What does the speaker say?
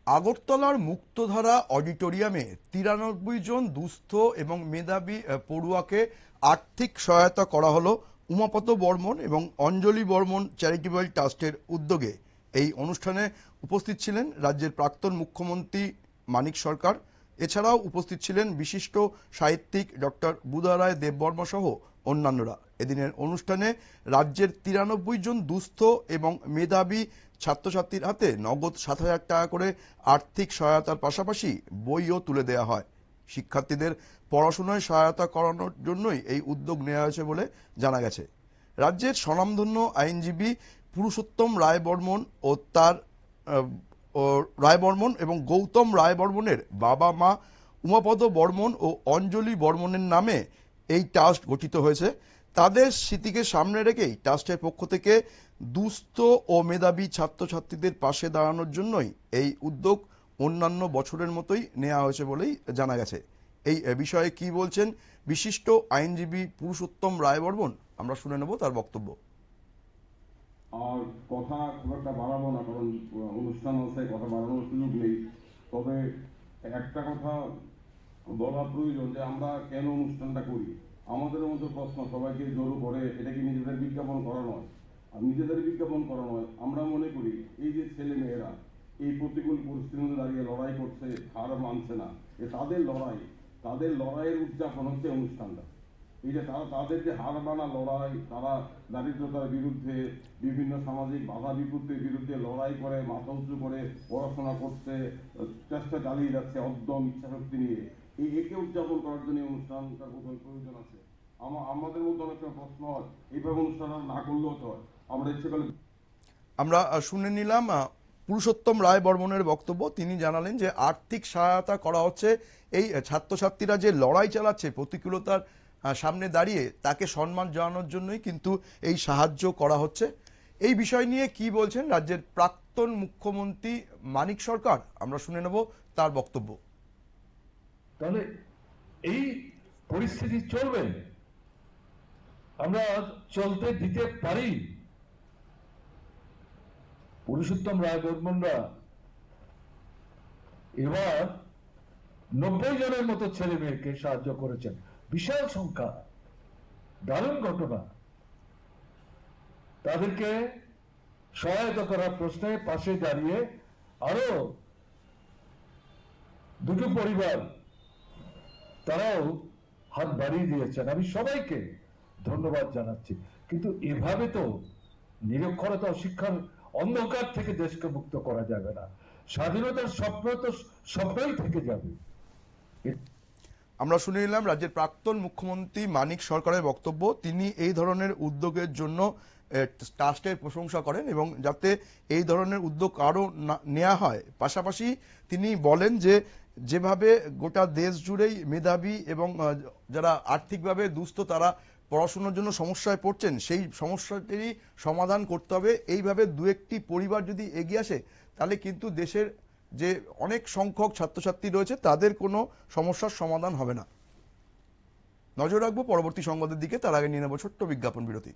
আগরতলার মুক্তধারা অডিটোরিয়ামে 93 জন দুস্থ এবং মেধাবী পড়ুয়াকে আর্থিক সহায়তা করা হলো উমাপত বর্মন এবং অঞ্জলি বর্মন চ্যারিটেবল ট্রাস্টের উদ্যোগে। এই অনুষ্ঠানে উপস্থিত ছিলেন রাজ্যের প্রাক্তন মুখ্যমন্ত্রী মানিক সরকার। এছাড়াও উপস্থিত ছিলেন বিশিষ্ট সাহিত্যিক ডক্টর বুধারায় দেববর্মা সহ অন্যান্যরা। এদিনের অনুষ্ঠানে রাজ্যের 93 জন দুস্থ এবং মেধাবী ছাত্রছাত্রীর হাতে নগদ 7,000 টাকা করে আর্থিক সহায়তার পাশাপাশি বইও তুলে দেওয়া হয়। শিক্ষার্থীদের পড়াশোনায় সহায়তা করানোর জন্যই এই উদ্যোগ নেওয়া হয়েছে বলে জানা গেছে। রাজ্যের স্বনামধন্য আইনজীবী পুরুষোত্তম রায় বর্মন ও তার রায় বর্মন এবং গৌতম রায় বর্মনের বাবা মা উমাপদ বর্মন ও অঞ্জলি বর্মনের নামে এই ট্রাস্ট গঠিত হয়েছে। তাদের স্মৃতিকে সামনে রেখেই ট্রাস্টের পক্ষ থেকে দুস্থ ও মেধাবী ছাত্রছাত্রীদের পাশে দাঁড়ানোর জন্যই এই উদ্যোগ অন্যান্য বছরের মতোই নেওয়া হয়েছে বলেই জানা গেছে। এই বিষয়ে কি বলছেন বিশিষ্ট আইনজীবী পুরুষোত্তম রায় বর্মন, আমরা শুনে নেব তার বক্তব্য। আর কথা খুব একটা বাড়াবো না, কারণ অনুষ্ঠান হচ্ছে, কথা বাড়ানোর সুযোগ নেই। তবে একটা কথা বলা প্রয়োজন যে আমরা কেন অনুষ্ঠানটা করি। আমাদের মধ্যে প্রশ্ন সবাইকে জড়ো করে, এটা কি নিজেদের বিজ্ঞাপন করা নয়? আর নিজেদের বিজ্ঞাপন করা নয়, আমরা মনে করি এই যে ছেলে মেয়েরা এই প্রতিকূল পরিস্থিতির মধ্যে দাঁড়িয়ে লড়াই করছে, হার মানছে না, তাদের লড়াইয়ের উদযাপন হচ্ছে অনুষ্ঠানটা। এই যে তাদের যে হার মানা লড়াই, তারা দারিদ্রতার বিরুদ্ধে, বিভিন্ন সামাজিক বাধা বিপত্তির বিরুদ্ধে লড়াই করে, মাথা উঁচু করে পড়াশোনা করতে চেষ্টা চালিয়ে যাচ্ছে অদ্যম ইচ্ছাশক্তি নিয়ে, একে উদযাপন করার জন্য অনুষ্ঠানটার বোধহয় প্রয়োজন আছে। আমাদের মধ্যে অনেক প্রশ্ন হয়, এইভাবে অনুষ্ঠান না করলেও তো হয়, আমরা ইচ্ছে করলে। আমরা শুনে নিলাম পুরুষোত্তম রায় বর্মনের বক্তব্য। তিনি জানালেন যে আর্থিক সহায়তা করা হচ্ছে এই ছাত্রছাত্রীরা যে লড়াই চালাচ্ছে প্রতিকূলতার সামনে দাঁড়িয়ে, তাকে সম্মান জানানোর জন্যই কিন্তু এই সাহায্য করা হচ্ছে। এই বিষয় নিয়ে কি বলছেন রাজ্যের প্রাক্তন মুখ্যমন্ত্রী মানিক সরকার, আমরা শুনে নেব তার বক্তব্য। তাহলে এই পরিস্থিতি চলবে, আমরা চলতে দিতে পারি? পুরুষোত্তম রায় বর্মনরা এবার 90 জনের মতো ছেলে মেয়েকে সাহায্য করেছেন, বিশাল সংখ্যা, দারুণ ঘটনা। তাদেরকে সহায়তা করার প্রশ্নে পাশে দাঁড়িয়ে আরো দুটো পরিবার তারাও হাত বাড়িয়ে দিয়েছেন, আমি সবাইকে ধন্যবাদ জানাচ্ছি। কিন্তু এভাবে তো নিরক্ষরতা ও শিক্ষার অন্ধকার থেকে দেশকে মুক্ত করা যাবে না। স্বাধীনতার স্বপ্ন তো স্বপ্নই থেকে যাবে। আমরা শুনে নিলাম রাজ্যের প্রাক্তন মুখ্যমন্ত্রী মানিক সরকারের বক্তব্য। তিনি এই ধরনের উদ্যোগের জন্য ট্রাস্টের প্রশংসা করেন এবং যাতে এই ধরনের উদ্যোগ আরো নেওয়া হয়। পাশাপাশি তিনি বলেন যে যেভাবে গোটা দেশ জুড়েই মেধাবী এবং যারা আর্থিকভাবে দুস্থ তারা পড়াশোনার জন্য সমস্যায় পড়ছেন, সেই সমস্যাটিরই সমাধান করতে হবে। এইভাবে দু একটি পরিবার যদি এগিয়ে আসে, তাহলে কিন্তু দেশের যে অনেক সংখ্যক ছাত্রছাত্রী রয়েছে তাদের কোনো সমস্যার সমাধান হবে না। নজর রাখবো পরবর্তী সংবাদের দিকে, তার আগে নিয়ে নেব ছোট্ট বিজ্ঞাপন বিরতি।